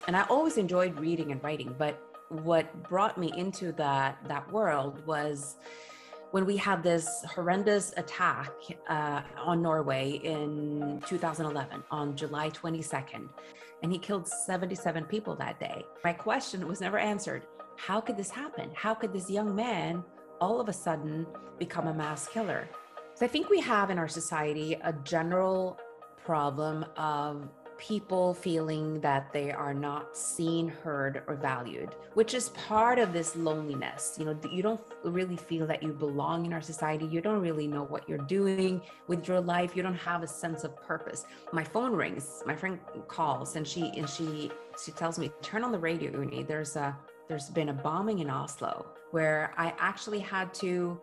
And I always enjoyed reading and writing, but what brought me into that world was when we had this horrendous attack on Norway in 2011 on July 22nd, and he killed 77 people that day. My question was never answered. How could this happen? How could this young man all of a sudden become a mass killer? So I think we have in our society a general problem of people feeling that they are not seen, heard, or valued, which is part of this loneliness. You know, you don't really feel that you belong in our society. You don't really know what you're doing with your life. You don't have a sense of purpose. My phone rings, my friend calls, and she tells me, turn on the radio, Unni. There's been a bombing in Oslo where I actually had to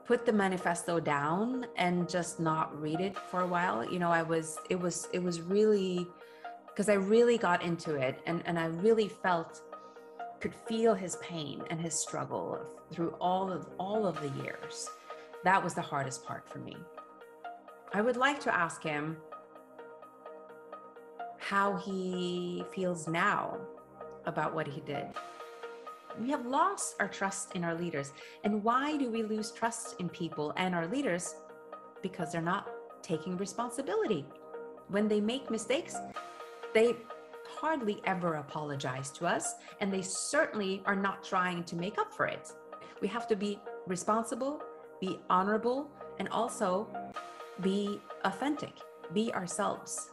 put the manifesto down and just not read it for a while. You know, it was really, because I really got into it and I really could feel his pain and his struggle through all of the years. That was the hardest part for me. I would like to ask him how he feels now about what he did. We have lost our trust in our leaders. And why do we lose trust in people and our leaders? Because they're not taking responsibility. When they make mistakes, they hardly ever apologize to us, and they certainly are not trying to make up for it. We have to be responsible, be honorable, and also be authentic, be ourselves.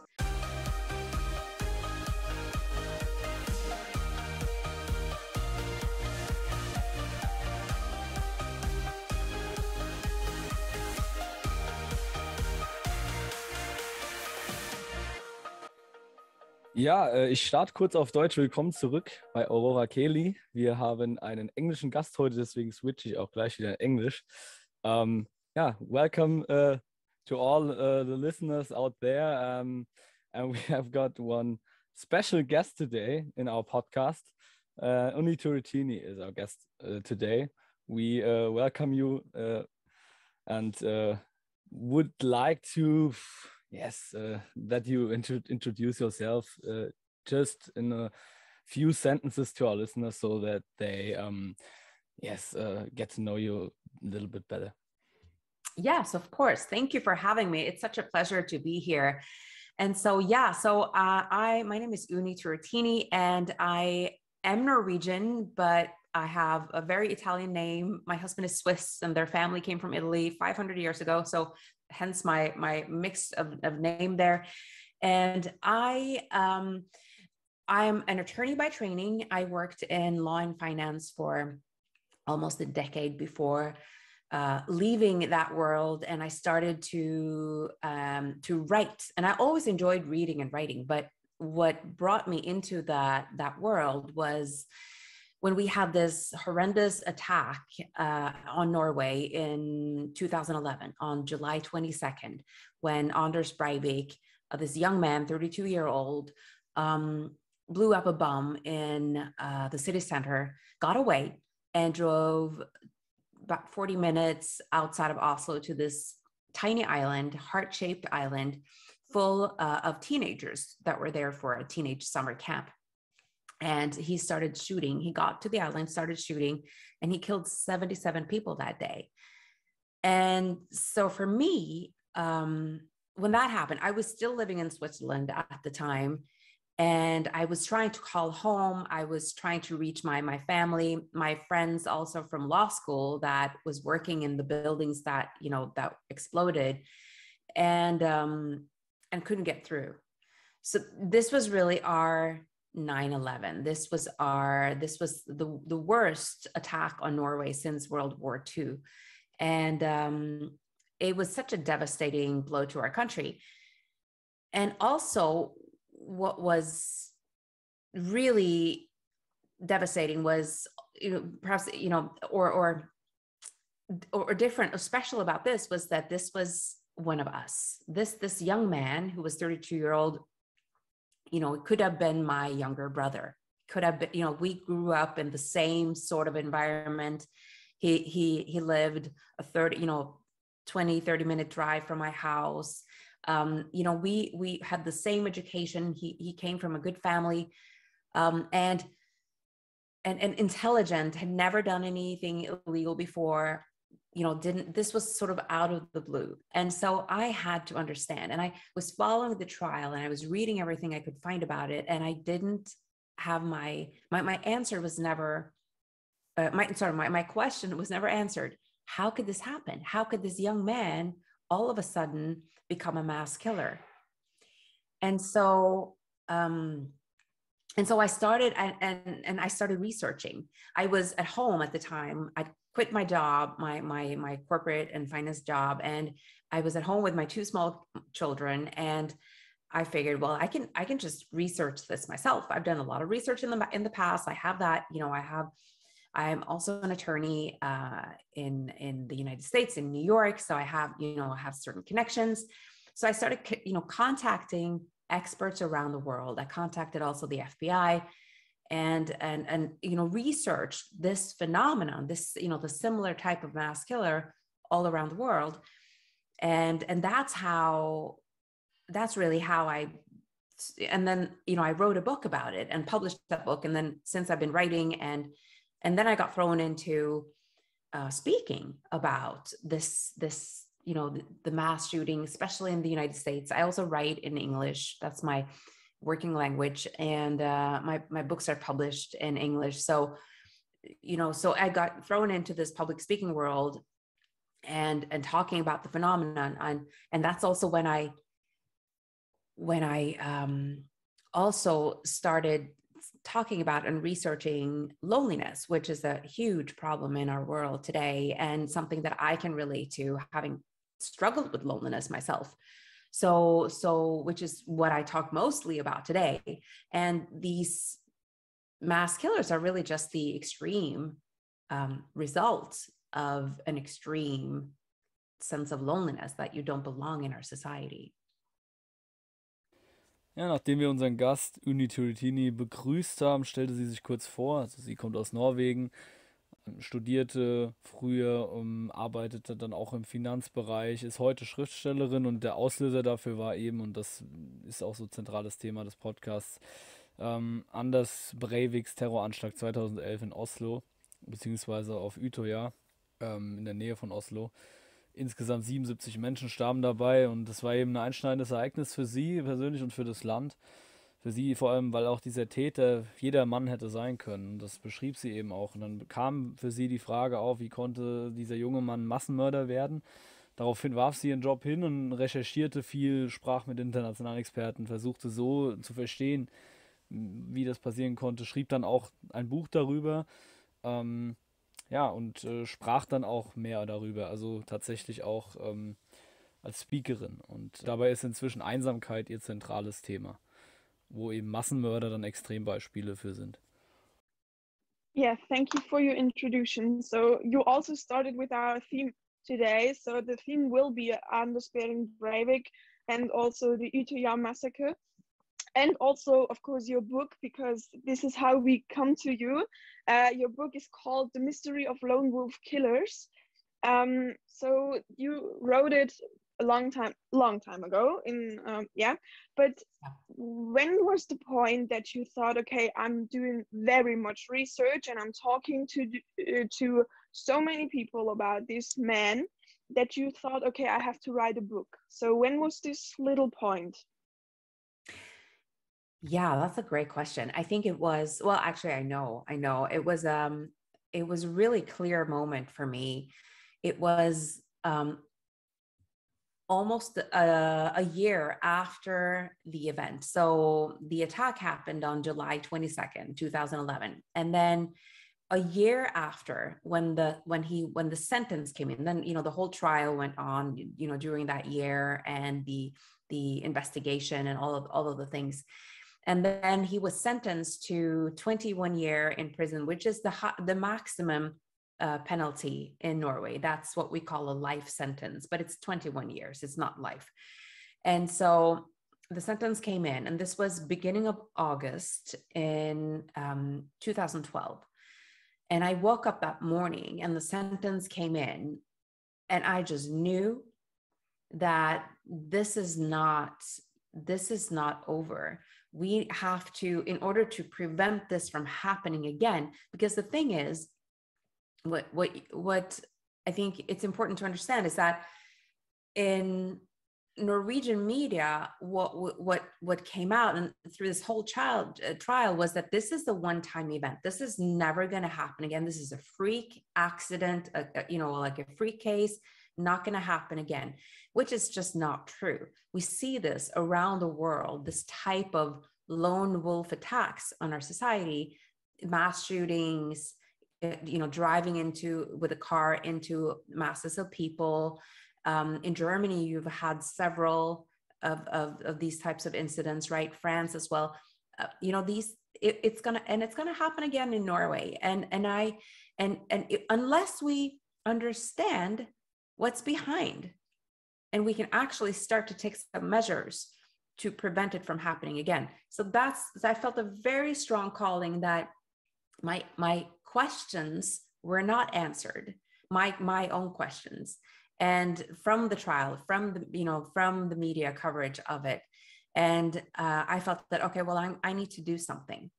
Ja, ich starte kurz auf Deutsch. Willkommen zurück bei Aurora Kelly. Wir haben einen englischen Gast heute, deswegen switche ich auch gleich wieder in Englisch. Yeah, welcome to all the listeners out there. And we have got one special guest today in our podcast. Unni Turrettini is our guest today. We welcome you and would like to... Yes, that you introduce yourself just in a few sentences to our listeners so that they, get to know you a little bit better. Yes, of course. Thank you for having me. It's such a pleasure to be here. And so, my name is Unni Turrettini, and I am Norwegian, but I have a very Italian name. My husband is Swiss, and their family came from Italy 500 years ago. So hence my mix of name there. And I'm an attorney by training. I worked in law and finance for almost a decade before leaving that world, and I started to write. And I always enjoyed reading and writing, but what brought me into that world was when we had this horrendous attack on Norway in 2011 on July 22nd, when Anders Breivik, this young man, 32-year-old, blew up a bomb in the city center, got away, and drove about 40 minutes outside of Oslo to this tiny island, heart-shaped island, full of teenagers that were there for a teenage summer camp. And he started shooting. He got to the island, started shooting, and he killed 77 people that day. And so for me, when that happened, I was still living in Switzerland at the time, and I was trying to call home. I was trying to reach my family, my friends also from law school that was working in the buildings that exploded, and couldn't get through. So this was really our 9/11. This was the worst attack on Norway since World War II. And it was such a devastating blow to our country. And also what was really devastating was, perhaps, or different or special about this was that this was one of us. This young man who was 32-year-old, it could have been my younger brother. Could have been, we grew up in the same sort of environment. He lived a 20-30 minute drive from my house. We had the same education. He came from a good family, and intelligent, had never done anything illegal before, this was sort of out of the blue. And so I had to understand, and I was following the trial and I was reading everything I could find about it. And I didn't have my answer was never, my question was never answered. How could this happen? How could this young man all of a sudden become a mass killer? And so, I started and I started researching. I was at home at the time. I quit my job, my corporate and finance job, and I was at home with my two small children. And I figured, well, I can just research this myself. I've done a lot of research in the past. I have that. I am also an attorney in the United States, in New York. So I have certain connections. So I started contacting experts around the world. I contacted also the FBI and researched this phenomenon, this, the similar type of mass killer all around the world. And that's really how I wrote a book about it and published that book. And then since I've been writing and then I got thrown into speaking about this the mass shooting, especially in the United States. I also write in English. That's my working language. And my books are published in English. So, so I got thrown into this public speaking world and talking about the phenomenon. And that's also when I also started talking about and researching loneliness, which is a huge problem in our world today, and something that I can relate to, having struggled with loneliness myself. So which is what I talk mostly about today. And these mass killers are really just the extreme result of an extreme sense of loneliness, that you don't belong in our society. Ja, nachdem wir unseren Gast Unni Turrettini begrüßt haben, stellte sie sich kurz vor. Also sie kommt aus Norwegen, studierte früher, arbeitete dann auch im Finanzbereich, ist heute Schriftstellerin, und der Auslöser dafür war eben, und das ist auch so zentrales Thema des Podcasts, Anders Breiviks Terroranschlag 2011 in Oslo, beziehungsweise auf Utøya, in der Nähe von Oslo. Insgesamt 77 Menschen starben dabei, und das war eben ein einschneidendes Ereignis für sie persönlich und für das Land. Für sie vor allem, weil auch dieser Täter jeder Mann hätte sein können. Das beschrieb sie eben auch. Und dann kam für sie die Frage auf, wie konnte dieser junge Mann Massenmörder werden? Daraufhin warf sie ihren Job hin und recherchierte viel, sprach mit internationalen Experten, versuchte so zu verstehen, wie das passieren konnte, schrieb dann auch ein Buch darüber. Und sprach dann auch mehr darüber, also tatsächlich auch als Speakerin. Und dabei ist inzwischen Einsamkeit ihr zentrales Thema, wo eben Massenmörder dann Extrembeispiele für sind. Yeah, thank you for your introduction. So you also started with our theme today. So the theme will be Anders Behring Breivik and also the Utøya massacre. And also, of course, your book, because this is how we come to you. Your book is called The Mystery of Lone Wolf Killers. So you wrote it a long time ago. But when was the point that you thought, okay, I'm doing very much research and I'm talking to so many people about this man, that you thought, okay, I have to write a book? So when was this little point? Yeah, that's a great question. I think it was, well, actually, I know it was a really clear moment for me. It was almost a year after the event. So the attack happened on July 22nd, 2011. And then a year after, when the sentence came in, then, the whole trial went on, during that year, and the investigation and all of the things. And then he was sentenced to 21 years in prison, which is the maximum penalty in Norway. That's what we call a life sentence, but it's 21 years. It's not life. And so the sentence came in, and this was beginning of August in 2012. And I woke up that morning and the sentence came in, and I just knew that this is not over. we have to, in order to prevent this from happening again, because the thing is, what I think it's important to understand is that in Norwegian media, what came out and through this whole trial was that this is the one-time event. This is never going to happen again. This is a freak accident, like a freak case, not going to happen again, which is just not true. We see this around the world, this type of lone wolf attacks on our society, mass shootings, driving with a car into masses of people. In Germany, you've had several of these types of incidents, right? France as well. It's gonna happen again in Norway. Unless we understand what's behind, and we can actually start to take some measures to prevent it from happening again. So I felt a very strong calling that my questions were not answered, my own questions. And from the trial, from the media coverage of it, and I felt that, okay, well, I need to do something.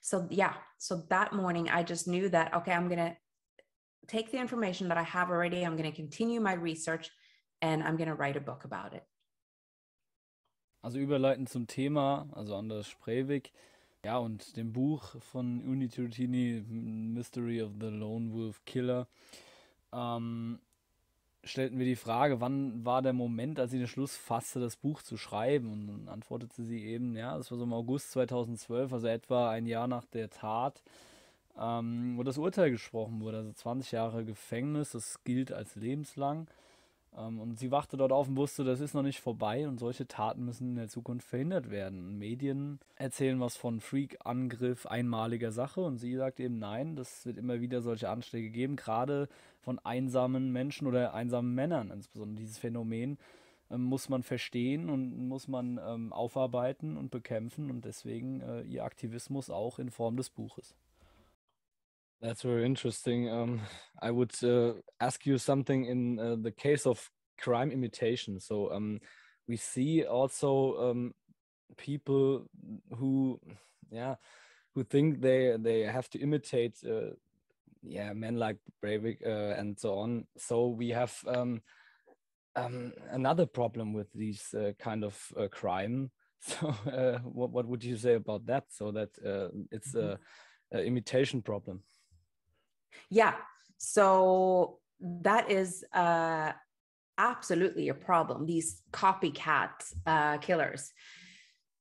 So that morning I just knew that, okay, I'm gonna take the information that I have already, I'm gonna continue my research, and I'm gonna write a book about it. Also überleitend zum Thema, also Anders Breivik, ja, und dem Buch von Unni Turrettini, Mystery of the Lone Wolf Killer, stellten wir die Frage, wann war der Moment, als sie den Schluss fasste, das Buch zu schreiben? Und dann antwortete sie eben, ja, das war so im August 2012, also etwa ein Jahr nach der Tat, wo das Urteil gesprochen wurde, also 20 Jahre Gefängnis, das gilt als lebenslang. Und sie wachte dort auf und wusste, das ist noch nicht vorbei und solche Taten müssen in der Zukunft verhindert werden. Medien erzählen was von Freak-Angriff, einmaliger Sache, und sie sagt eben, nein, das wird immer wieder solche Anschläge geben, gerade von einsamen Menschen oder einsamen Männern. Insbesondere dieses Phänomen muss man verstehen und muss man aufarbeiten und bekämpfen, und deswegen ihr Aktivismus auch in Form des Buches. That's very interesting. I would ask you something in the case of crime imitation. So we see also people who think they have to imitate men like Breivik and so on. So we have another problem with these kind of crime. So what would you say about that? So that it's a imitation problem. Yeah, so that is absolutely a problem, these copycat killers.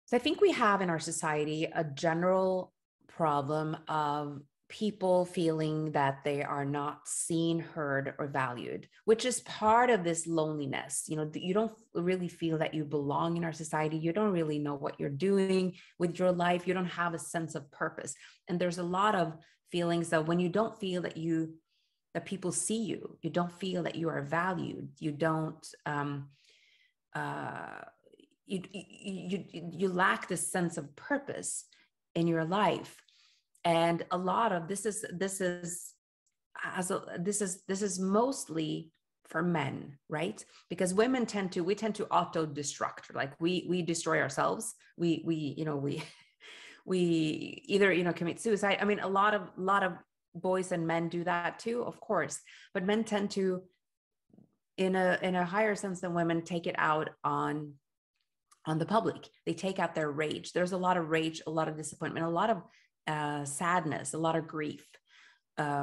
So I think we have in our society a general problem of people feeling that they are not seen, heard, or valued, which is part of this loneliness. You don't really feel that you belong in our society. You don't really know what you're doing with your life. You don't have a sense of purpose. And there's a lot of feelings that when you don't feel that people see you, you don't feel that you are valued, you don't you lack this sense of purpose in your life. And a lot of this is mostly for men, right? Because women tend to auto-destruct, like we destroy ourselves. We either commit suicide. I mean, a lot of boys and men do that too, of course, but men tend to, in a higher sense than women, take it out on the public. They take out their rage. There's a lot of rage, a lot of disappointment, a lot of sadness, a lot of grief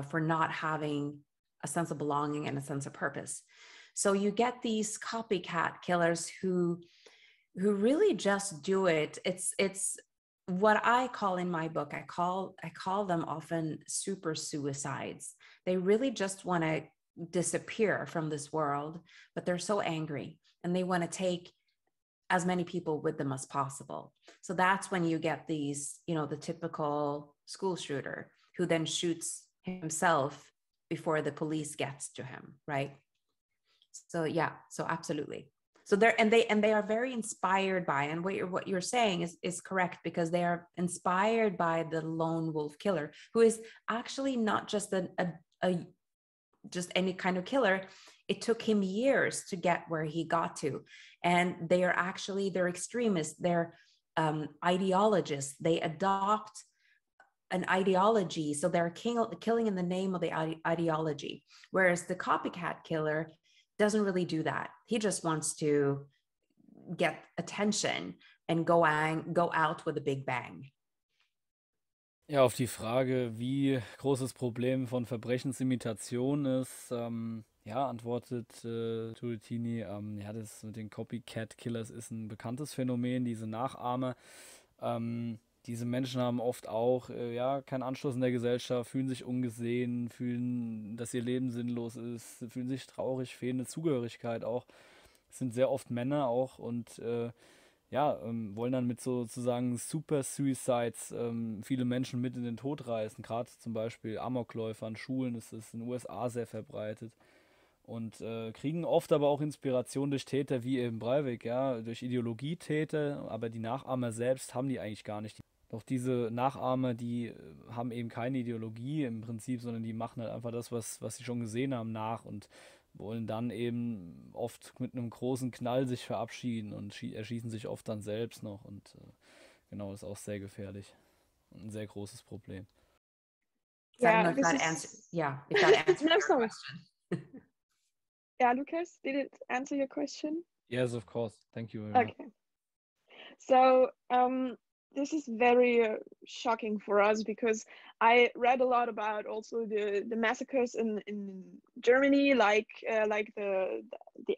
for not having a sense of belonging and a sense of purpose. So you get these copycat killers who really just do it. It's what I call in my book, I call them often super suicides. They really just want to disappear from this world, but they're so angry and they want to take as many people with them as possible. So that's when you get these, the typical school shooter who then shoots himself before the police gets to him, right? So yeah, so absolutely. So they are very inspired by, and what you're saying is correct, because they are inspired by the lone wolf killer, who is actually not just just any kind of killer. It took him years to get where he got to, and they're extremists. ideologists. They adopt an ideology, so they're killing in the name of the ideology, whereas the copycat killer doesn't really do that. He just wants to get attention and go out with a big bang. Ja, auf die Frage, wie groß das Problem von Verbrechensimitation ist, ja, antwortet Turrettini, ja, das mit den Copycat-Killers ist ein bekanntes Phänomen, diese Nachahmer. Diese Menschen haben oft auch ja, keinen Anschluss in der Gesellschaft, fühlen sich ungesehen, fühlen, dass ihr Leben sinnlos ist, fühlen sich traurig, fehlende Zugehörigkeit auch. Es sind sehr oft Männer auch und ja, wollen dann mit sozusagen Super-Suicides viele Menschen mit in den Tod reißen. Gerade zum Beispiel Amokläufer an Schulen ist es in den USA sehr verbreitet. Und kriegen oft aber auch Inspiration durch Täter wie eben Breivik, ja, durch Ideologietäter, aber die Nachahmer selbst haben die eigentlich gar nicht. Doch diese Nachahmer, die haben eben keine Ideologie im Prinzip, sondern die machen halt einfach das, was sie schon gesehen haben, nach und wollen dann eben oft mit einem großen Knall sich verabschieden und erschießen sich oft dann selbst noch. Und genau, das ist auch sehr gefährlich und ein sehr großes Problem. Yeah, if that answers no, your sorry. question. Yeah, Lucas, did it answer your question? Yes, of course. Thank you very much. Okay. So this is very shocking for us because I read a lot about also the massacres in Germany, like the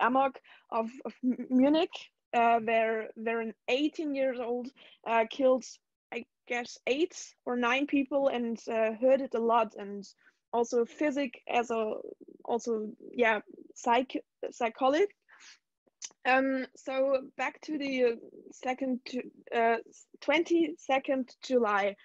Amok of Munich, where an 18 years old killed, I guess, 8 or 9 people and hurted a lot, and also psychology. So back to the 22nd July.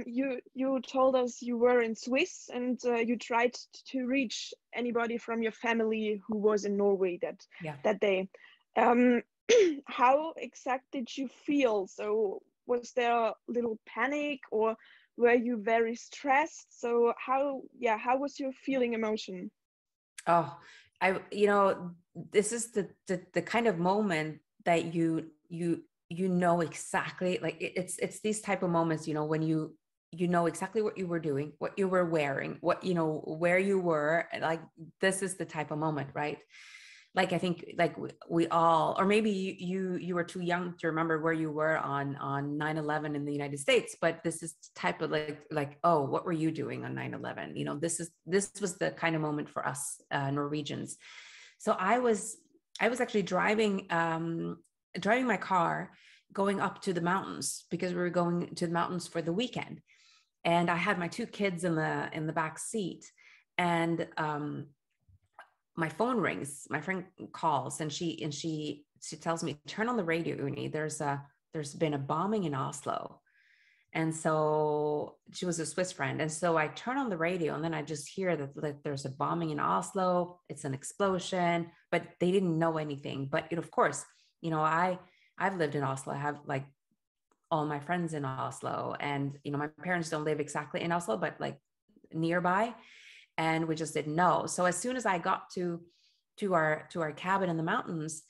You told us you were in Swiss and you tried to reach anybody from your family who was in Norway that day. How exactly did you feel? So was there a little panic or were you very stressed? So how was your feeling emotion? Oh, this is the kind of moment that you know exactly, like it's these type of moments, when you know exactly what you were doing, what you were wearing, what, where you were, like this is the type of moment, right? Like I think like we all, or maybe you were too young to remember where you were on 9/11 in the United States, but this is type of like, oh, what were you doing on 9/11? This was the kind of moment for us Norwegians. So I was actually driving my car going up to the mountains because we were going to the mountains for the weekend, and I had my 2 kids in the back seat, and my phone rings, my friend calls, and she tells me, turn on the radio, Unni, there's been a bombing in Oslo. And so she was a Swiss friend. And so I turn on the radio and then I just hear that there's a bombing in Oslo. It's an explosion, but they didn't know anything. But of course, I've lived in Oslo. I have like all my friends in Oslo, and, my parents don't live exactly in Oslo, but like nearby. And we just didn't know. So as soon as I got to our cabin in the mountains,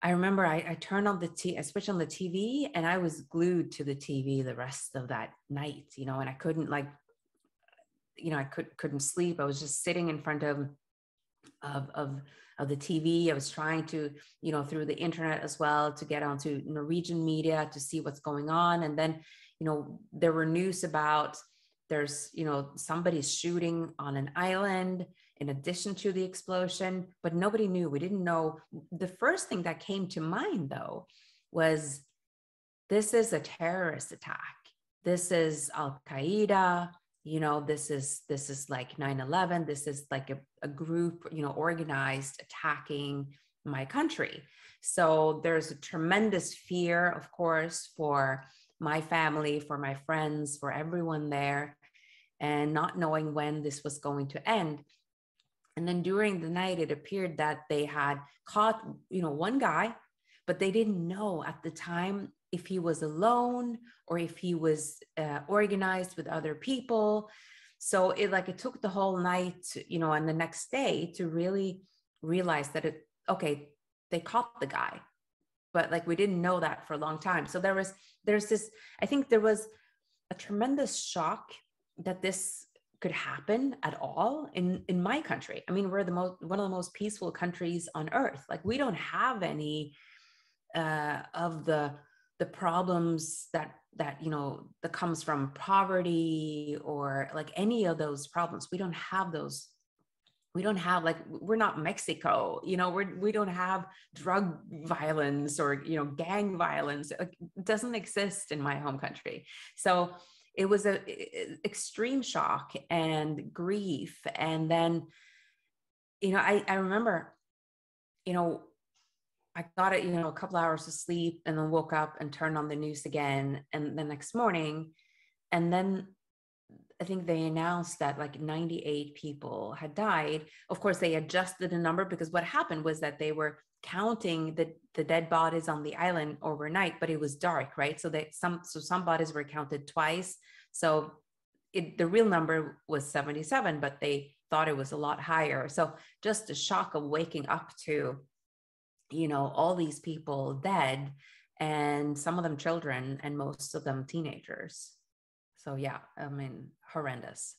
I remember I turned on I switched on the TV, and I was glued to the TV the rest of that night, and I couldn't couldn't sleep. I was just sitting in front of the TV. I was trying to, through the internet as well, to get onto Norwegian media to see what's going on. And then, there were news about there's, somebody's shooting on an island in addition to the explosion, but nobody knew. We didn't know. The first thing that came to mind, though, was this is a terrorist attack. This is Al-Qaeda. This is like 9/11. This is like a group, organized attacking my country. So there's a tremendous fear, of course, for my family, for my friends, for everyone there, and not knowing when this was going to end. And then during the night, it appeared that they had caught, one guy, but they didn't know at the time if he was alone or if he was organized with other people. So it took the whole night, and the next day to really realize that they caught the guy. but like we didn't know that for a long time. So there's this, I think there was a tremendous shock that this could happen at all in my country. I mean, we're one of the most peaceful countries on earth. Like we don't have any of the problems that that comes from poverty or like any of those problems. We don't have those. We don't have, like, we're not Mexico, we don't have drug violence or, gang violence. It doesn't exist in my home country. So it was a extreme shock and grief. And then, I remember, I got it, a couple hours of sleep and then woke up and turned on the news again. And the next morning, and then I think they announced that like 98 people had died. Of course, they adjusted the number because what happened was that they were counting the dead bodies on the island overnight, but it was dark, right? So some bodies were counted twice. So the real number was 77, but they thought it was a lot higher. So just the shock of waking up to, all these people dead, and some of them children and most of them teenagers. So yeah, I mean, horrendous.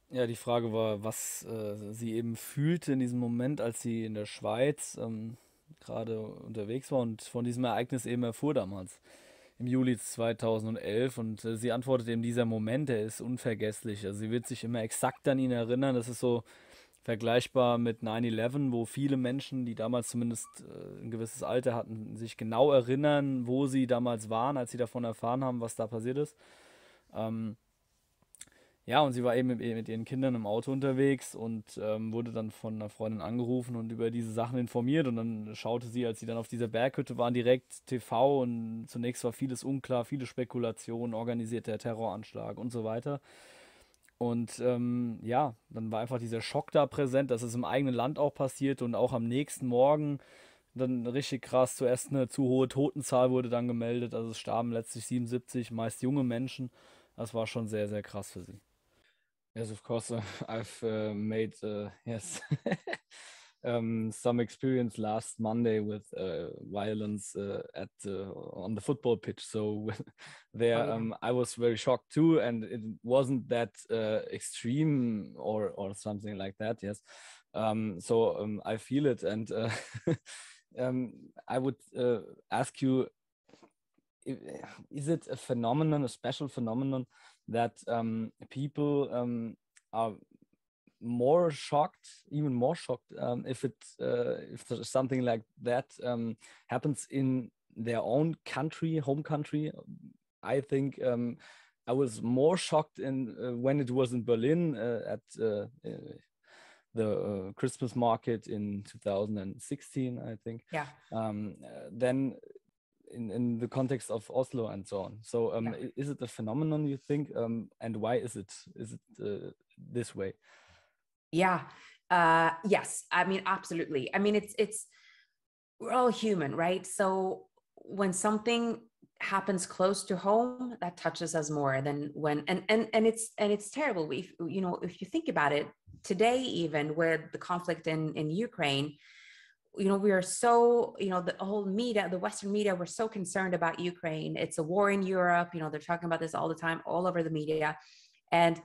Ja, die Frage war, was sie eben fühlte in diesem Moment, als sie in der Schweiz gerade unterwegs war und von diesem Ereignis eben erfuhr damals im Juli 2011. Und sie antwortet eben, dieser Moment, der ist unvergesslich. Also sie wird sich immer exakt an ihn erinnern. Das ist so vergleichbar mit 9/11, wo viele Menschen, die damals zumindest ein gewisses Alter hatten, sich genau erinnern, wo sie damals waren, als sie davon erfahren haben, was da passiert ist. Ja, und sie war eben mit ihren Kindern im Auto unterwegs und wurde dann von einer Freundin angerufen und über diese Sachen informiert. Und dann schaute sie, als sie dann auf dieser Berghütte waren, direkt TV, und zunächst war vieles unklar, viele Spekulationen, organisierter Terroranschlag und so weiter. Und ja, dann war einfach dieser Schock da präsent, dass es im eigenen Land auch passiert, und auch am nächsten Morgen dann richtig krass. Zuerst eine zu hohe Totenzahl wurde dann gemeldet, also es starben letztlich 77, meist junge Menschen. Das war schon sehr, sehr krass für sie. Yes, of course, I've made yes some experience last Monday with violence on the football pitch. So there, Oh, yeah. I was very shocked too, and it wasn't that extreme or something like that. Yes, so I feel it, and I would ask you: is it a phenomenon, a special phenomenon, that people are more shocked, even more shocked, if something like that happens in their own country, home country? I think I was more shocked when it was in Berlin at the Christmas market in 2016, I think. Yeah. Then in the context of Oslo and so on. So Yeah. is it a phenomenon, you think, and why is it this way? Yeah. Yes. I mean, absolutely. I mean, it's we're all human, right? So when something happens close to home, that touches us more than when, and it's terrible. If you think about it today, even with the conflict in Ukraine, we are so, the whole media, the Western media, we're so concerned about Ukraine. It's a war in Europe. They're talking about this all the time, all over the media. And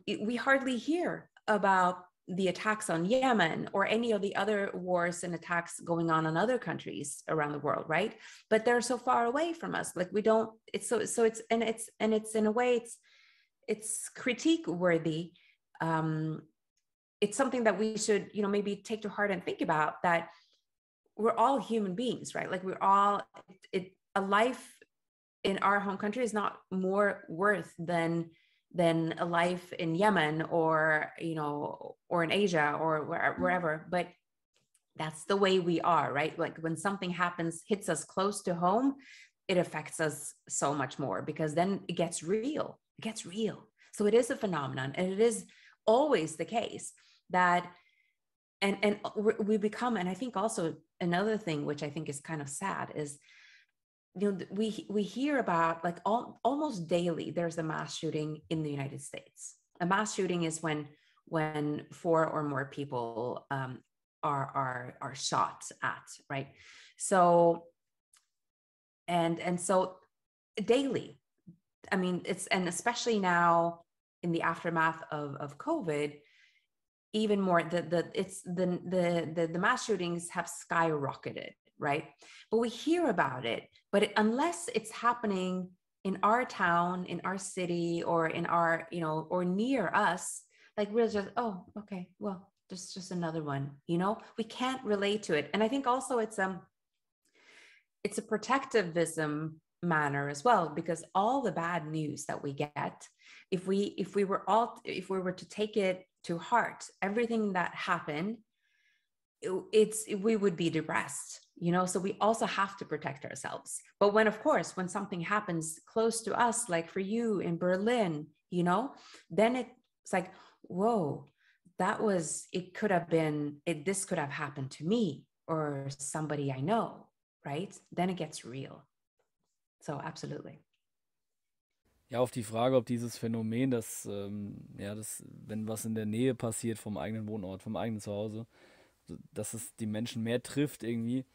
we hardly hear about the attacks on Yemen or any of the other wars and attacks going on in other countries around the world, right? But they're so far away from us. Like we don't, it's so it's in a way, it's critique worthy. It's something that we should, maybe take to heart and think about, that we're all human beings, right? Like we're all, a life in our home country is not more worth than a life in Yemen or in Asia or wherever. But that's the way we are, right? Like when something hits us close to home, it affects us so much more, because then it gets real. So it is a phenomenon, and it is always the case that, and we become, and I think also another thing, which I think is kind of sad, is, we hear about, like, almost daily, there's a mass shooting in the United States. A mass shooting is when 4 or more people are shot at, right? So and so daily, I mean, and especially now in the aftermath of COVID, even more, the mass shootings have skyrocketed, right? But we hear about it, but unless it's happening in our town, in our city, or in our, or near us, like we're just, oh, okay, well, there's just another one, we can't relate to it. And I think also it's a protectivism manner as well, because all the bad news that we get, if we were to take it to heart, everything that happened, we would be depressed, so we also have to protect ourselves. But when something happens close to us, like for you in Berlin, then it's like, whoa, this could have happened to me or somebody I know, right? Then it gets real. So absolutely. Ja, auf die Frage, ob dieses Phänomen, dass wenn was in der Nähe passiert vom eigenen Wohnort, vom eigenen Zuhause, dass es die Menschen mehr trifft irgendwie,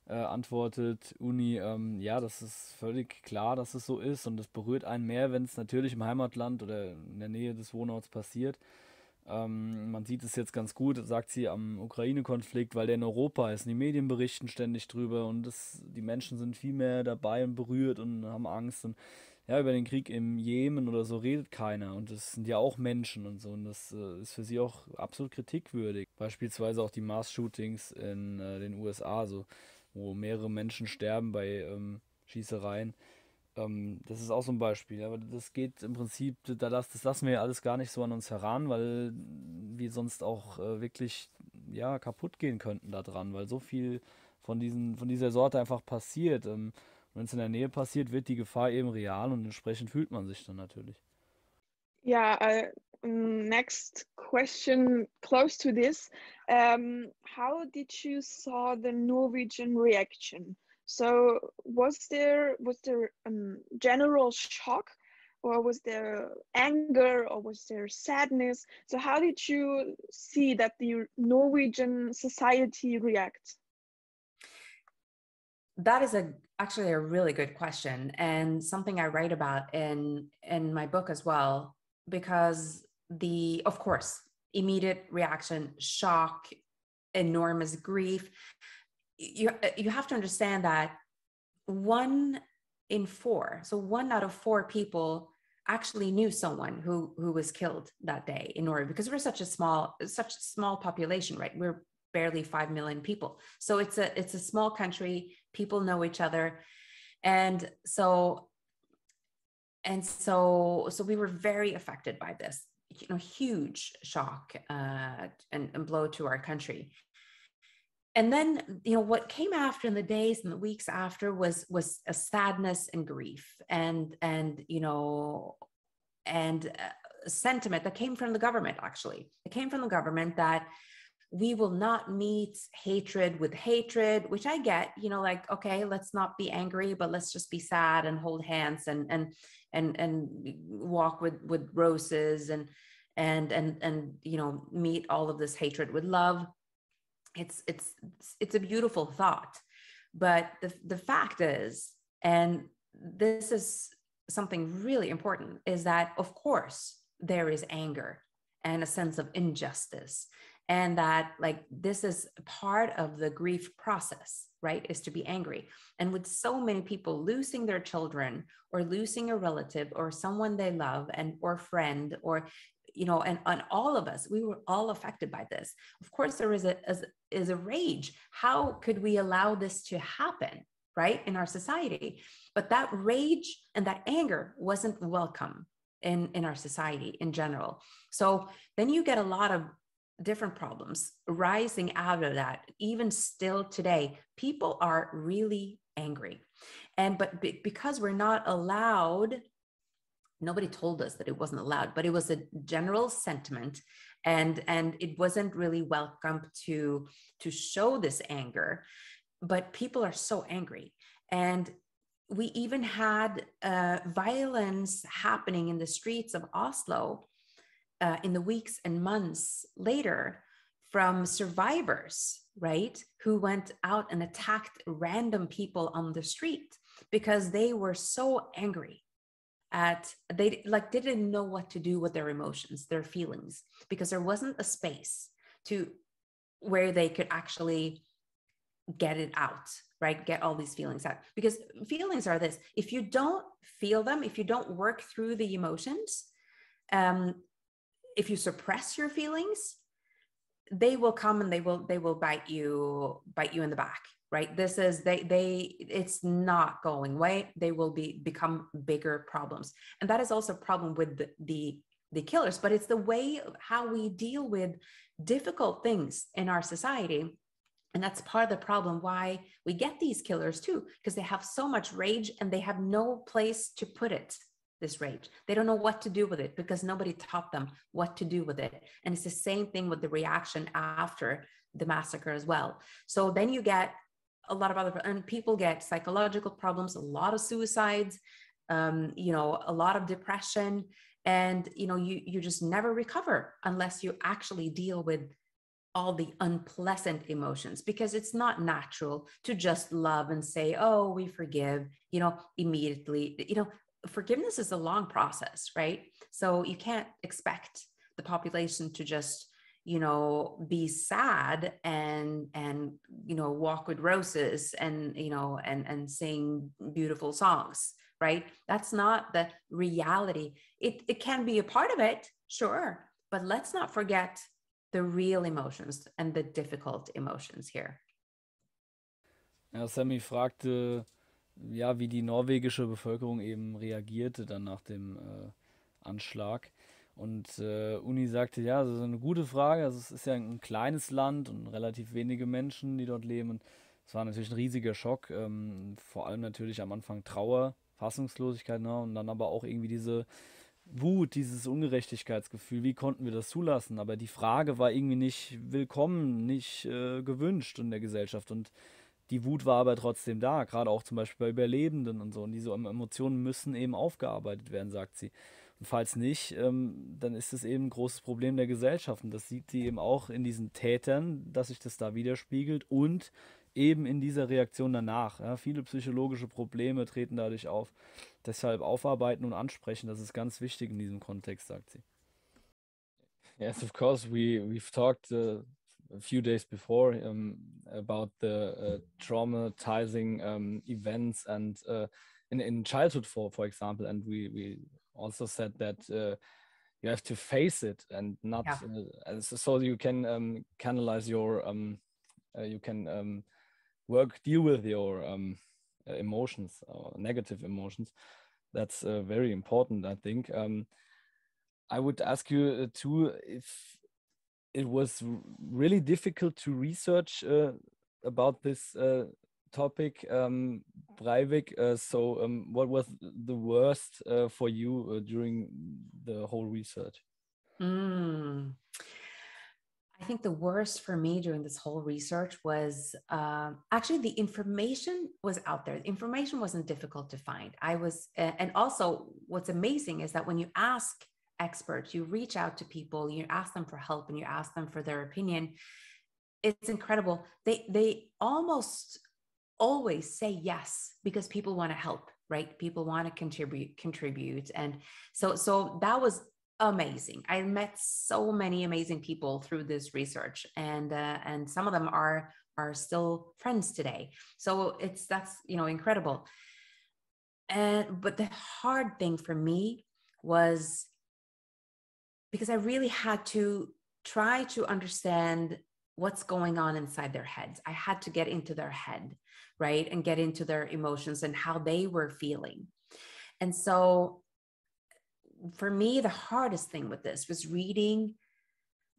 antwortet Unni, ja, das ist völlig klar, dass es so ist, und es berührt einen mehr, wenn es natürlich im Heimatland oder in der Nähe des Wohnorts passiert. Man sieht es jetzt ganz gut, sagt sie, am Ukraine-Konflikt, weil der in Europa ist. Die Medien berichten ständig drüber, und die Menschen sind viel mehr dabei und berührt und haben Angst. Und ja, über den Krieg im Jemen oder so redet keiner. Und das sind ja auch Menschen und so. Und das ist für sie auch absolut kritikwürdig. Beispielsweise auch die Mass-Shootings in den USA, so, wo mehrere Menschen sterben bei Schießereien. Das ist auch so ein Beispiel, aber das geht im Prinzip, das lassen wir ja alles gar nicht so an uns heran, weil wir sonst auch wirklich kaputt gehen könnten daran, weil so viel von dieser Sorte einfach passiert. Wenn es in der Nähe passiert, wird die Gefahr eben real, und entsprechend fühlt man sich dann natürlich. Yeah, next question close to this. How did you saw the Norwegian reaction? So was there general shock, or was there anger, or was there sadness? So how did you see that the Norwegian society react? That is actually a really good question, and something I write about in my book as well, because of course, immediate reaction, shock, enormous grief. You have to understand that 1 in 4, so 1 out of 4 people actually knew someone who was killed that day in Norway, because we're such a small population, right? We're barely 5 million people. So it's a small country, people know each other. And so we were very affected by this, huge shock and blow to our country. And then, what came after in the days and the weeks after was a sadness and grief and sentiment that came from the government. Actually, it came from the government that we will not meet hatred with hatred, which I get, like, okay, let's not be angry, but let's just be sad and hold hands and walk with roses and meet all of this hatred with love. It's a beautiful thought, but the fact is, and this is something really important, is that of course there is anger and a sense of injustice, and that, like, this is part of the grief process, right, is to be angry. And with so many people losing their children, or losing a relative or someone they love, or friend, or and all of us, we were all affected by this. Of course, there is a rage. How could we allow this to happen, right, in our society? But that rage and that anger wasn't welcome in our society in general. So then you get a lot of different problems rising out of that. Even still today, people are really angry. But because we're not allowed, nobody told us that it wasn't allowed, but it was a general sentiment, and it wasn't really welcome to show this anger. But people are so angry, and we even had violence happening in the streets of Oslo in the weeks and months later, from survivors, right, who went out and attacked random people on the street because they were so angry at, they didn't know what to do with their emotions, their feelings, because there wasn't a space to where they could actually get it out, right? Get all these feelings out. Because feelings are this: if you don't feel them, if you don't work through the emotions, if you suppress your feelings, they will come and they will bite you in the back, right? This is it's not going away. They will become bigger problems. And that is also a problem with the killers, but it's the way of how we deal with difficult things in our society. And that's part of the problem why we get these killers too, because they have so much rage and they have no place to put it, this rage. They don't know what to do with it because nobody taught them what to do with it. And it's the same thing with the reaction after the massacre as well. So then you get a lot of other, and people get psychological problems, a lot of suicides, you know, a lot of depression, and, you know, you just never recover unless you actually deal with all the unpleasant emotions, because it's not natural to just love and say, oh, we forgive, you know, immediately. You know, forgiveness is a long process, right? So you can't expect the population to just, you know, be sad and you know, walk with roses and, you know, and sing beautiful songs, right? That's not the reality. It can be a part of it, sure, but let's not forget the real emotions and the difficult emotions here. Ja, Sammy fragte, ja, wie die norwegische Bevölkerung eben reagierte dann nach dem Anschlag. Und Unni sagte, ja, das ist eine gute Frage. Also es ist ja ein kleines Land und relativ wenige Menschen, die dort leben. Und es war natürlich ein riesiger Schock. Vor allem natürlich am Anfang Trauer, Fassungslosigkeit, ne? Und dann aber auch irgendwie diese Wut, dieses Ungerechtigkeitsgefühl, wie konnten wir das zulassen? Aber die Frage war irgendwie nicht willkommen, nicht gewünscht in der Gesellschaft. Und die Wut war aber trotzdem da, gerade auch zum Beispiel bei Überlebenden und so. Und diese Emotionen müssen eben aufgearbeitet werden, sagt sie. Und falls nicht, dann ist es eben ein großes Problem der Gesellschaft. Und das sieht sie eben auch in diesen Tätern, dass sich das da widerspiegelt und eben in dieser Reaktion danach. Ja, viele psychologische Probleme treten dadurch auf. Deshalb aufarbeiten und ansprechen, das ist ganz wichtig in diesem Kontext, sagt sie. Yes, of course, we've talked a few days before about the traumatizing events and in childhood, for example, and we also said that you have to face it and not so you can canalize your you can deal with your emotions, negative emotions. That's very important, I think. I would ask you too if it was really difficult to research about this topic, Breivik. So what was the worst for you during the whole research? I think the worst for me during this whole research was actually the information was out there. The information wasn't difficult to find. And also what's amazing is that when you ask experts, you reach out to people, you ask them for help and you ask them for their opinion, it's incredible. They almost always say yes because people want to help, right? People want to contribute. And so that was amazing. I met so many amazing people through this research, and some of them are still friends today. So that's you know, incredible. But the hard thing for me was because I really had to try to understand what's going on inside their heads. I had to get into their head, right? And get into their emotions and how they were feeling. And so for me, the hardest thing with this was reading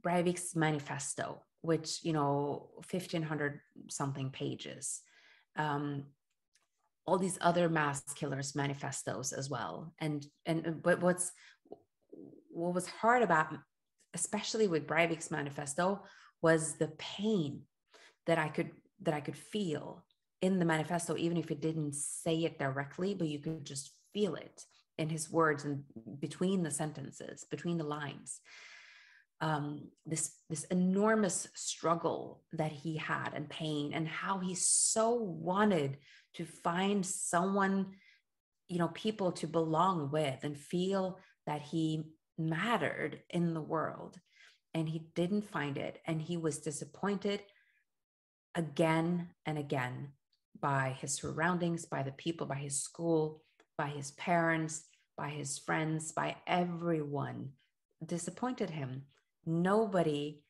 Breivik's manifesto, which, you know, 1,500 something pages. All these other mass killers' manifestos as well. But what was hard about, especially with Breivik's manifesto, was the pain that I could feel in the manifesto, even if it didn't say it directly, but you could just feel it in his words and between the sentences, between the lines. this enormous struggle that he had and pain, and how he so wanted to find someone, people to belong with and feel that he mattered in the world. And he didn't find it. And he was disappointed again and again by his surroundings, by the people, by his school, by his parents, by his friends, by everyone. Disappointed him. Nobody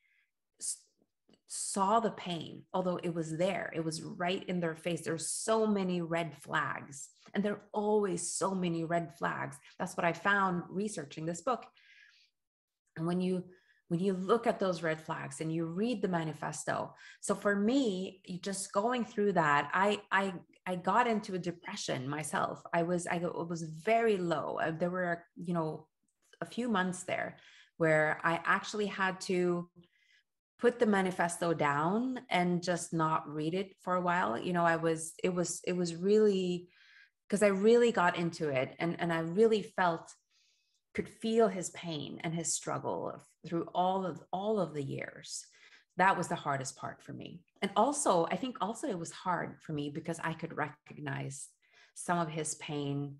saw the pain, although it was there. It was right in their face. There's so many red flags, and there are always so many red flags. That's what I found researching this book. And when you look at those red flags and you read the manifesto, so for me, just going through that, I got into a depression myself. I was very low. There were, a few months there where I actually had to put the manifesto down and just not read it for a while. It was really, because I really got into it, and I really could feel his pain and his struggle through all of the years. That was the hardest part for me. And also, I think also it was hard for me because I could recognize some of his pain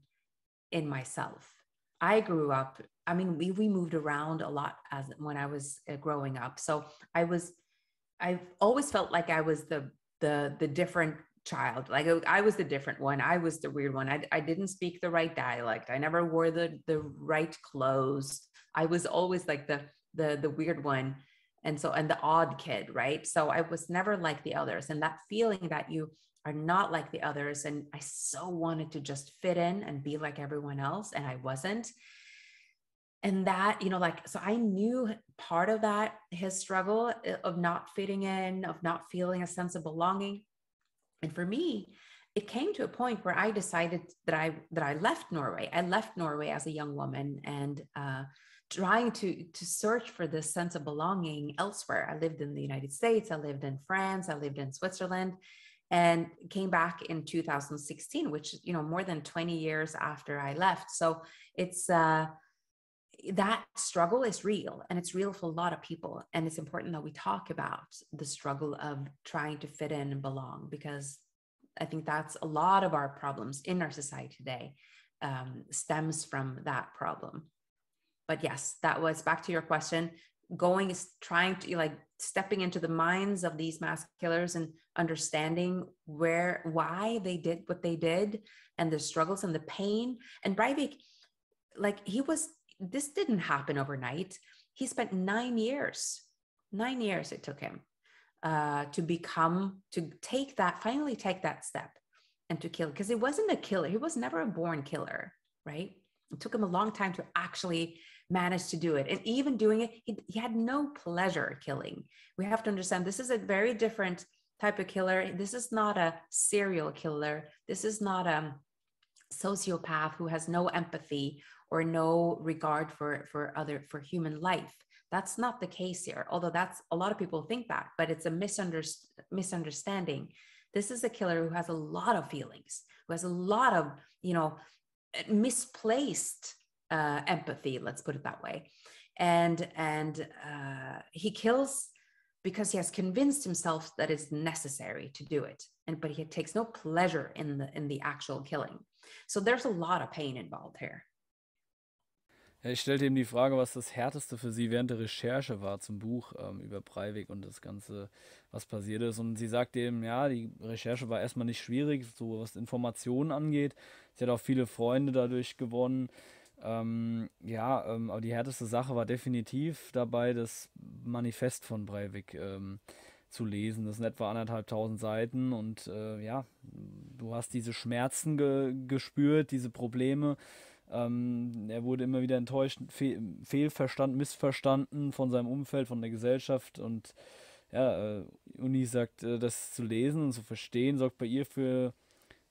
in myself. I grew up, we moved around a lot when I was growing up. So I've always felt like I was the different child. Like I was the different one. I was the weird one. I didn't speak the right dialect. I never wore the right clothes. I was always like the weird one. And the odd kid, right? So I was never like the others. And that feeling that you are not like the others. And I so wanted to just fit in and be like everyone else. And I wasn't. And that, so I knew part of that, his struggle of not fitting in, of not feeling a sense of belonging. And for me, it came to a point where I decided that I left Norway. I left Norway as a young woman, and trying to search for this sense of belonging elsewhere. I lived in the United States, I lived in France, I lived in Switzerland, and came back in 2016, which, more than 20 years after I left. So it's, that struggle is real, and it's real for a lot of people. And it's important that we talk about the struggle of trying to fit in and belong, because I think that's a lot of our problems in our society today, stems from that problem. But yes, that was, back to your question, trying to stepping into the minds of these mass killers and understanding why they did what they did, and the struggles and the pain. And Breivik, this didn't happen overnight. He spent 9 years. 9 years it took him finally take that step and to kill, because he wasn't a killer. He was never a born killer, right? It took him a long time to actually manage to do it. And even doing it, he had no pleasure killing. We have to understand this is a very different type of killer. This is not a serial killer. This is not a sociopath who has no empathy or no regard for human life. That's not the case here, although that's, a lot of people think that, but it's a misunderstanding. This is a killer who has a lot of feelings, who has a lot of, misplaced empathy, let's put it that way. And he kills because he has convinced himself that it's necessary to do it. But he takes no pleasure in the actual killing. So there's a lot of pain involved here. Ja, ich stellte ihm die Frage, was das Härteste für sie während der Recherche war zum Buch über Breivik und das Ganze, was passiert ist. Und sie sagte eben, ja, die Recherche war erstmal nicht schwierig, so was Informationen angeht. Sie hat auch viele Freunde dadurch gewonnen. Aber die härteste Sache war definitiv dabei, das Manifest von Breivik zu lesen. Das sind etwa 1500 Seiten und du hast diese Schmerzen gespürt, diese Probleme. Er wurde immer wieder enttäuscht, fehlverstanden, missverstanden von seinem Umfeld, von der Gesellschaft. Und Unni sagt, das zu lesen und zu verstehen, sorgt bei ihr für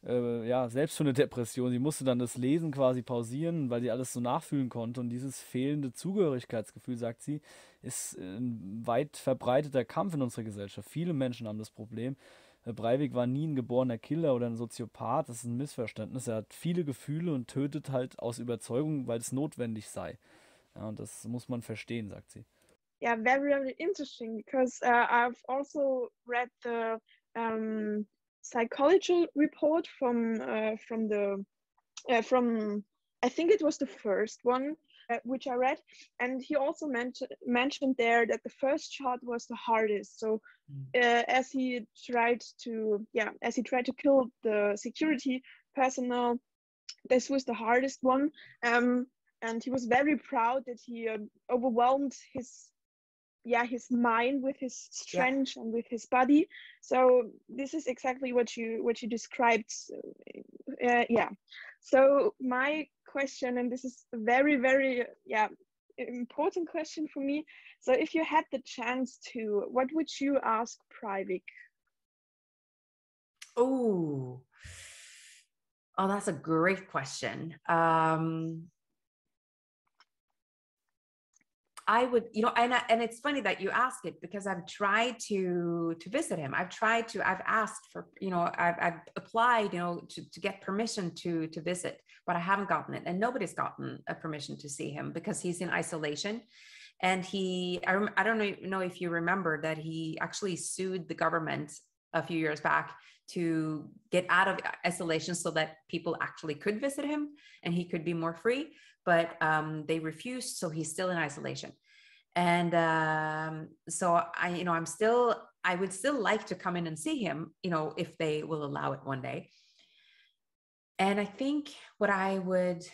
selbst für eine Depression. Sie musste dann das Lesen quasi pausieren, weil sie alles so nachfühlen konnte. Und dieses fehlende Zugehörigkeitsgefühl, sagt sie, ist ein weit verbreiteter Kampf in unserer Gesellschaft. Viele Menschen haben das Problem. Breivik war nie ein geborener Killer oder ein Soziopath. Das ist ein Missverständnis. Er hat viele Gefühle und tötet halt aus Überzeugung, weil es notwendig sei. Ja, und das muss man verstehen, sagt sie. very, very interesting, because I've also read the psychological report from I think it was the first one which I read, and he also mentioned there that the first shot was the hardest. So as he tried to kill the security personnel, this was the hardest one, and he was very proud that he overwhelmed his mind with his strength and with his body. So this is exactly what you described. So my question, and this is a very, very important question for me. So if you had the chance to, what would you ask Breivik? Oh, that's a great question. I would, and it's funny that you ask it, because I've tried to visit him. I've asked for, I've applied, to get permission to visit, but I haven't gotten it, and nobody's gotten a permission to see him because he's in isolation. And I don't know if you remember that he actually sued the government a few years back to get out of isolation so that people actually could visit him and he could be more free. But they refused, so he's still in isolation. And so I would still like to come in and see him, if they will allow it one day. And I think what I would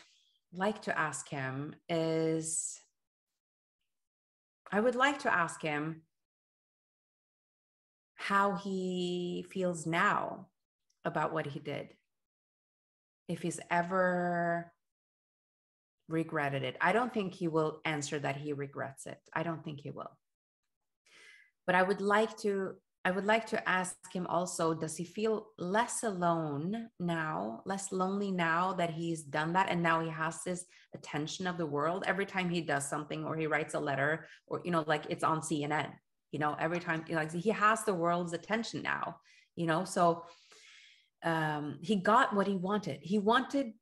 like to ask him is, I would like to ask him how he feels now about what he did. If he's ever regretted it. I don't think he will answer that he regrets it. I don't think he will. But I would like to ask him also, does he feel less alone now, less lonely now that he's done that, and now he has this attention of the world every time he does something, or he writes a letter, or like it's on CNN, every time, like he has the world's attention now, so he got what he wanted. He wanted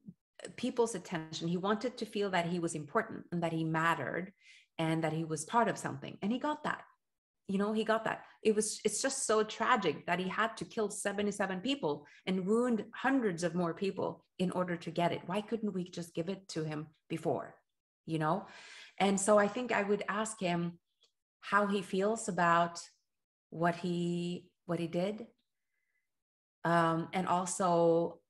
people's attention. He wanted to feel that he was important and that he mattered and that he was part of something. And he got that, he got that. It's just so tragic that he had to kill 77 people and wound hundreds of more people in order to get it. Why couldn't we just give it to him before, And so I think I would ask him how he feels about what he did. And also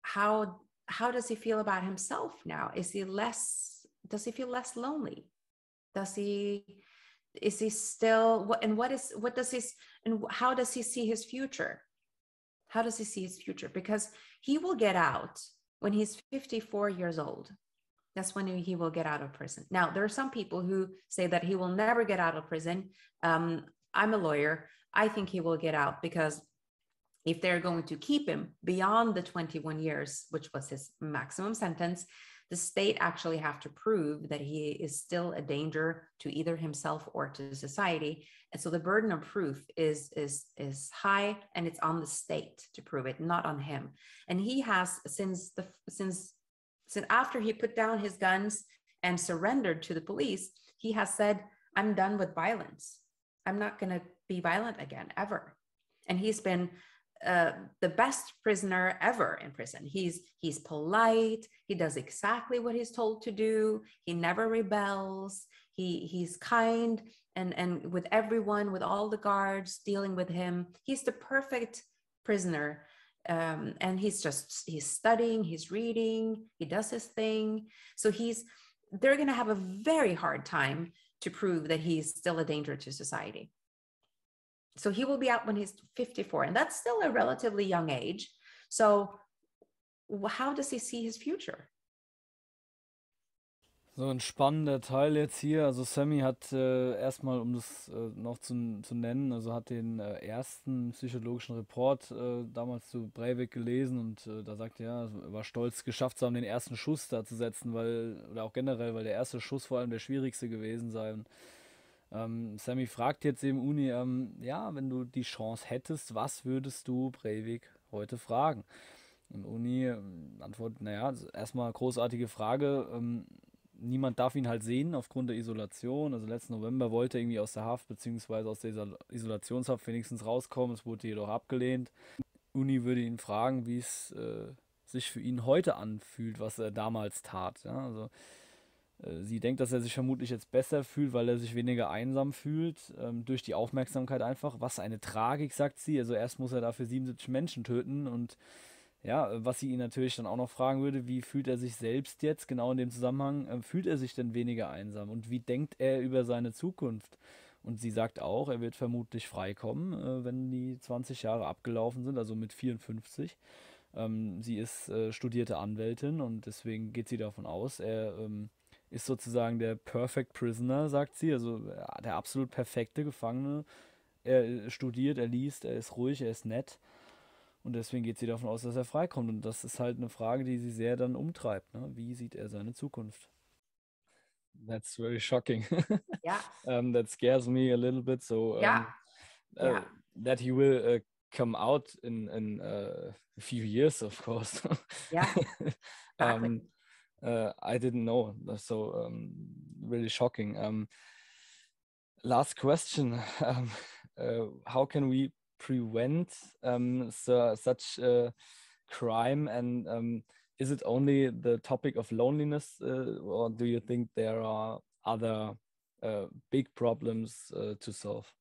how does he feel about himself now? Does he feel less lonely? Is he still, and how does he see his future? How does he see his future? Because he will get out when he's 54 years old. That's when he will get out of prison. Now, there are some people who say that he will never get out of prison. I'm a lawyer. I think he will get out, because if they're going to keep him beyond the 21 years, which was his maximum sentence, the state actually have to prove that he is still a danger to either himself or to society. And so the burden of proof is high, and it's on the state to prove it, not on him. And he has, since after he put down his guns and surrendered to the police, he has said, I'm done with violence. I'm not going to be violent again, ever. And he's been the best prisoner ever in prison. He's polite. He does exactly what he's told to do. He never rebels. He's kind and with everyone, with all the guards dealing with him. He's the perfect prisoner. And he's studying, he's reading, he does his thing. So they're going to have a very hard time to prove that he's still a danger to society. So he will be out when he's 54, and that's still a relatively young age. So how does he see his future? So ein spannender Teil jetzt hier. Also Sammy hat erstmal, um das noch zu nennen, also hat den ersten psychologischen Report damals zu Breivik gelesen, und da sagt er war stolz, geschafft zu haben, den ersten Schuss da zu setzen, oder auch generell, weil der erste Schuss vor allem der schwierigste gewesen sei. Und Sammy fragt jetzt eben Unni, wenn du die Chance hättest, was würdest du Breivik heute fragen? Und Unni antwortet, erstmal großartige Frage, niemand darf ihn halt sehen aufgrund der Isolation. Also letzten November wollte er irgendwie aus der Haft beziehungsweise aus dieser Isolationshaft wenigstens rauskommen. Es wurde jedoch abgelehnt. Unni würde ihn fragen, wie es sich für ihn heute anfühlt, was er damals tat. Ja? Also sie denkt, dass er sich vermutlich jetzt besser fühlt, weil er sich weniger einsam fühlt, durch die Aufmerksamkeit einfach. Was eine Tragik, sagt sie. Also erst muss er dafür 77 Menschen töten und ja, was sie ihn natürlich dann auch noch fragen würde, wie fühlt er sich selbst jetzt, genau in dem Zusammenhang, fühlt er sich denn weniger einsam und wie denkt er über seine Zukunft? Und sie sagt auch, er wird vermutlich freikommen, wenn die 20 Jahre abgelaufen sind, also mit 54. Sie ist studierte Anwältin und deswegen geht sie davon aus, er ist sozusagen der Perfect Prisoner, sagt sie, also der absolut perfekte Gefangene. Er studiert, er liest, er ist ruhig, er ist nett. Und deswegen geht sie davon aus, dass er freikommt. Und das ist halt eine Frage, die sie sehr dann umtreibt. Ne? Wie sieht er seine Zukunft? That's very shocking. Yeah. That scares me a little bit. So Yeah. Yeah. that he will come out in a few years, of course. Yeah. Exactly. I didn't know. So really shocking. Last question. How can we prevent such crime, and is it only the topic of loneliness, or do you think there are other big problems to solve?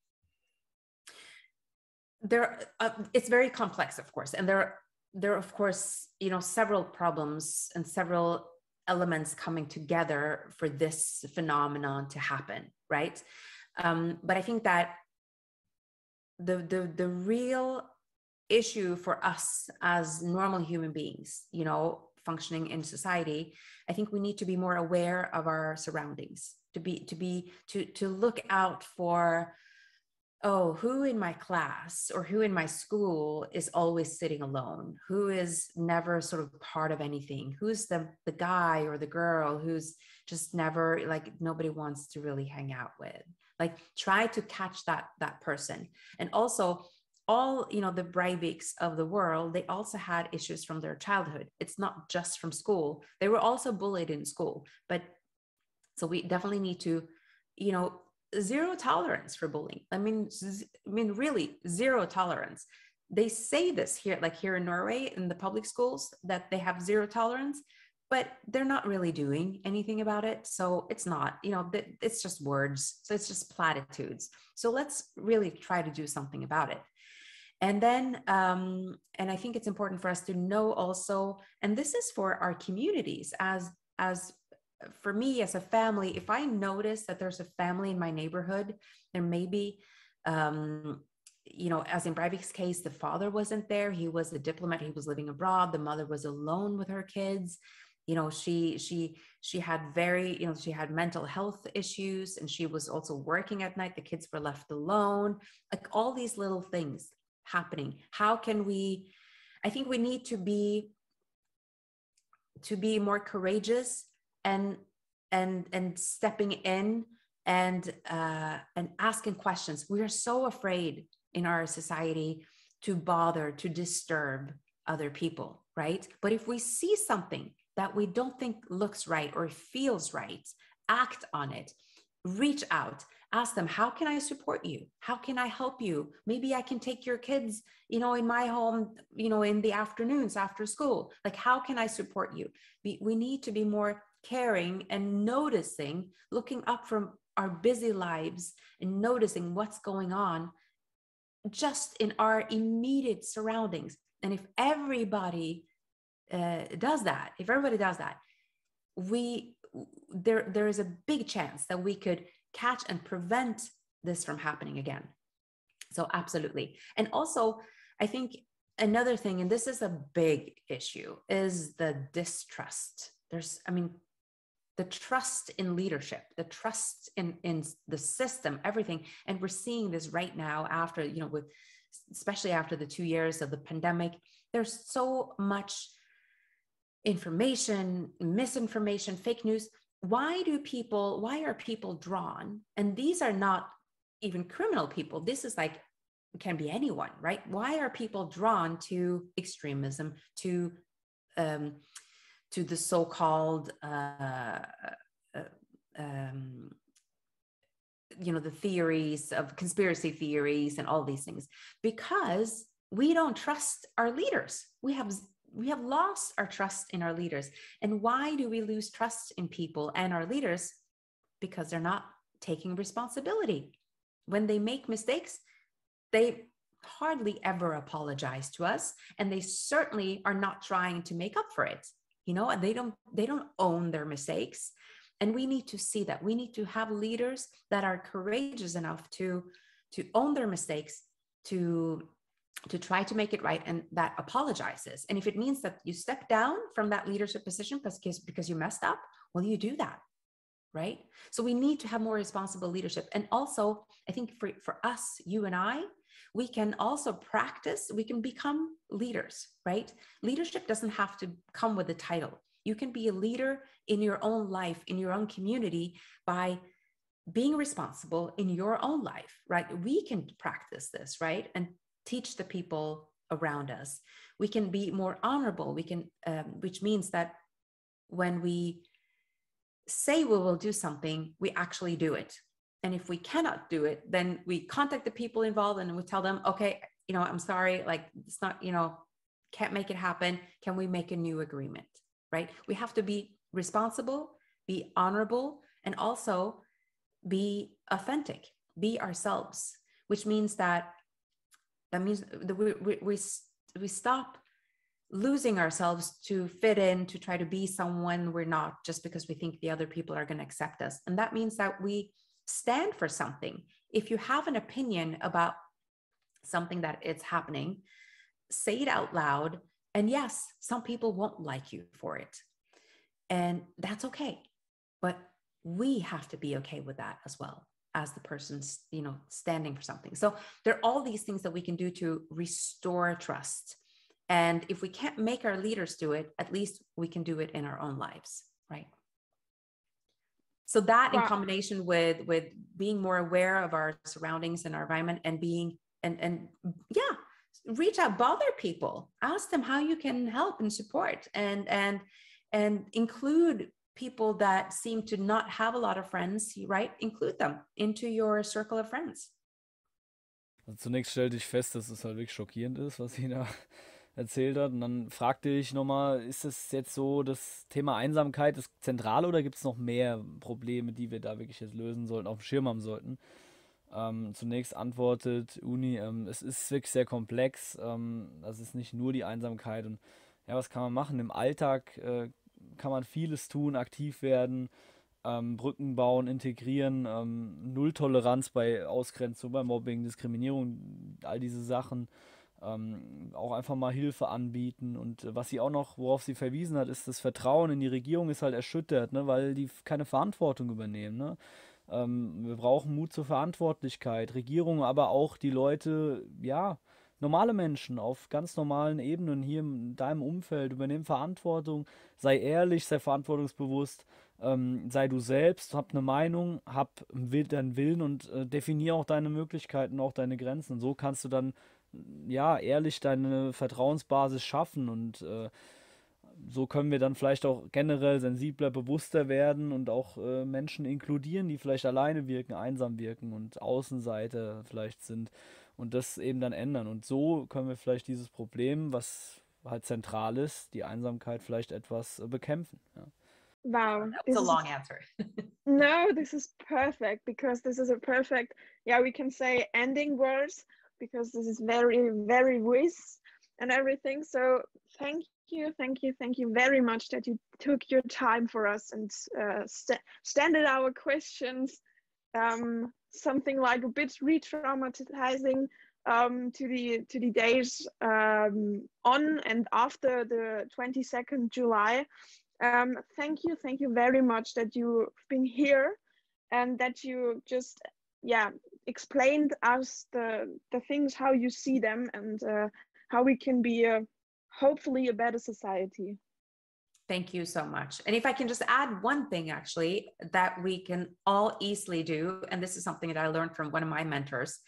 It's very complex, of course, and there are of course, several problems and several elements coming together for this phenomenon to happen, right? But I think that the real issue for us as normal human beings, functioning in society, I think we need to be more aware of our surroundings, to look out for, who in my class or who in my school is always sitting alone, who is never sort of part of anything, who's the guy or the girl who's just never, like, nobody wants to really hang out with. Like, try to catch that person. And also, all the Breiviks of the world, they also had issues from their childhood. It's not just from school. They were also bullied in school. But so we definitely need to, zero tolerance for bullying. I mean, really zero tolerance. They say this here, like here in Norway, in the public schools, that they have zero tolerance, but they're not really doing anything about it. So it's not, it's just words. So it's just platitudes. So let's really try to do something about it. And then, and I think it's important for us to know also, and this is for our communities, as for me as a family, if I notice that there's a family in my neighborhood, there may be, as in Breivik's case, the father wasn't there. He was a diplomat. He was living abroad. The mother was alone with her kids. She had she had mental health issues, and she was also working at night. The kids were left alone. Like, all these little things happening. How can I think we need to be more courageous and stepping in and asking questions. We are so afraid in our society to bother, to disturb other people, right? But if we see something that we don't think looks right or feels right, act on it, reach out, ask them, how can I support you? How can I help you? Maybe I can take your kids, in my home, in the afternoons after school. Like, how can I support you? We need to be more caring and noticing, looking up from our busy lives and noticing what's going on just in our immediate surroundings. And if everybody does that, there is a big chance that we could catch and prevent this from happening again. So absolutely. And also, I think another thing, and this is a big issue, is the distrust. The trust in leadership, the trust in the system, everything. And we're seeing this right now after, especially after the 2 years of the pandemic. There's so much information, misinformation, fake news. Why are people drawn? And these are not even criminal people. This is like, it can be anyone, right? Why are people drawn to extremism, to the so-called the theories of conspiracy theories and all these things, because we don't trust our leaders. We have lost our trust in our leaders. And why do we lose trust in people and our leaders? Because they're not taking responsibility. When they make mistakes, they hardly ever apologize to us, and they certainly are not trying to make up for it. And they don't own their mistakes. And we need to see that. We need to have leaders that are courageous enough to own their mistakes, to try to make it right, and that apologizes. And if it means that you step down from that leadership position because you messed up, well, you do that, right? So we need to have more responsible leadership. And also, I think for us, you and I, we can also practice, we can become leaders, right? Leadership doesn't have to come with a title. You can be a leader in your own life, in your own community, by being responsible in your own life, right? We can practice this, right? And teach the people around us. We can be more honorable. We can, which means that when we say we will do something, we actually do it. And if we cannot do it, then we contact the people involved and we tell them, okay, I'm sorry, like it's not, can't make it happen. Can we make a new agreement, right? We have to be responsible, be honorable, and also be authentic, be ourselves, which means that we stop losing ourselves to fit in, to try to be someone we're not, just because we think the other people are going to accept us. And that means that we stand for something. If you have an opinion about something that it's happening, say it out loud. And yes, some people won't like you for it. And that's okay. But we have to be okay with that as well, as the person's, standing for something. So there are all these things that we can do to restore trust. And if we can't make our leaders do it, at least we can do it in our own lives, right? So that in combination with being more aware of our surroundings and our environment, and being, and reach out, bother people, ask them how you can help and support, and include people that seem to not have a lot of friends, right? Include them into your circle of friends. Also zunächst stellte ich fest, dass es halt wirklich schockierend ist, was sie da erzählt hat. Und dann fragte ich nochmal, ist es jetzt so, das Thema Einsamkeit das Zentrale, oder gibt es noch mehr Probleme, die wir da wirklich jetzt lösen sollten, auf dem Schirm haben sollten? Zunächst antwortet Unni, es ist wirklich sehr komplex. Das ist nicht nur die Einsamkeit. Und ja, was kann man machen? Im Alltag kann man vieles tun, aktiv werden, Brücken bauen, integrieren, Nulltoleranz bei Ausgrenzung, bei Mobbing, Diskriminierung, all diese Sachen. Auch einfach mal Hilfe anbieten. Und was sie auch noch, worauf sie verwiesen hat, ist, das Vertrauen in die Regierung ist halt erschüttert, ne, weil die keine Verantwortung übernehmen. Ne? Wir brauchen Mut zur Verantwortlichkeit. Regierung, aber auch die Leute, ja, normale Menschen auf ganz normalen Ebenen hier in deinem Umfeld, übernehmen Verantwortung, sei ehrlich, sei verantwortungsbewusst, sei du selbst, hab eine Meinung, hab deinen Willen und definier auch deine Möglichkeiten, auch deine Grenzen. Und so kannst du dann ja ehrlich deine Vertrauensbasis schaffen, und so können wir dann vielleicht auch generell sensibler, bewusster werden und auch Menschen inkludieren, die vielleicht alleine wirken, einsam wirken und Außenseiter vielleicht sind, und das eben dann ändern. Und so können wir vielleicht dieses Problem, was halt zentral ist, die Einsamkeit, vielleicht etwas bekämpfen. Ja. Wow, that's a long answer. No, this is perfect, because this is a perfect, we can say ending words, because this is very, very wise and everything. So thank you very much that you took your time for us and standard our questions, something like a bit re-traumatizing to the days on and after the 22nd July. Thank you very much that you've been here, and that you just explained us the things, how you see them, and how we can be hopefully a better society. Thank you so much. And if I can just add one thing, actually, that we can all easily do, and this is something that I learned from one of my mentors,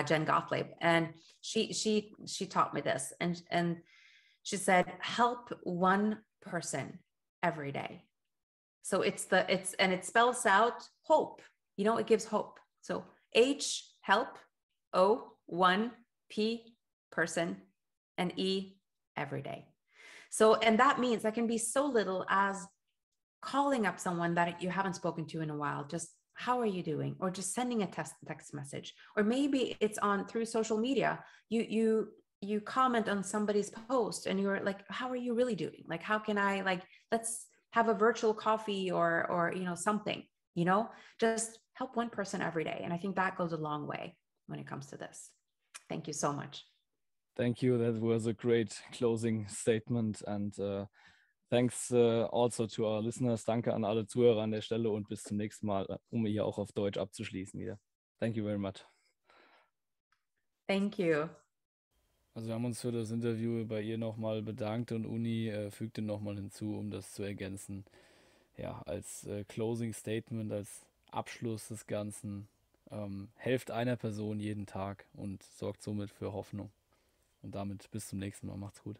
Jen Gottlieb, and she taught me this, and she said, help one person every day. So and it spells out hope. You know, it gives hope. So H, help, O, one, P, person, and E, every day. So, and that means that can be so little as calling up someone that you haven't spoken to in a while. Just, how are you doing? Or just sending a text message. Or maybe it's through social media. You comment on somebody's post and you're like, how are you really doing? Like, how can I, like, let's have a virtual coffee or something, just help one person every day. And I think that goes a long way when it comes to this. Thank you so much. Thank you. That was a great closing statement. And thanks also to our listeners. Danke an alle Zuhörer an der Stelle und bis zum nächsten Mal, hier auch auf Deutsch abzuschließen wieder. Thank you very much. Thank you. Also wir haben uns für das Interview bei ihr nochmal bedankt und Unni fügte nochmal hinzu, um das zu ergänzen. Ja, als Closing Statement, als Abschluss des Ganzen, helft einer Person jeden Tag und sorgt somit für Hoffnung. Und damit bis zum nächsten Mal. Macht's gut.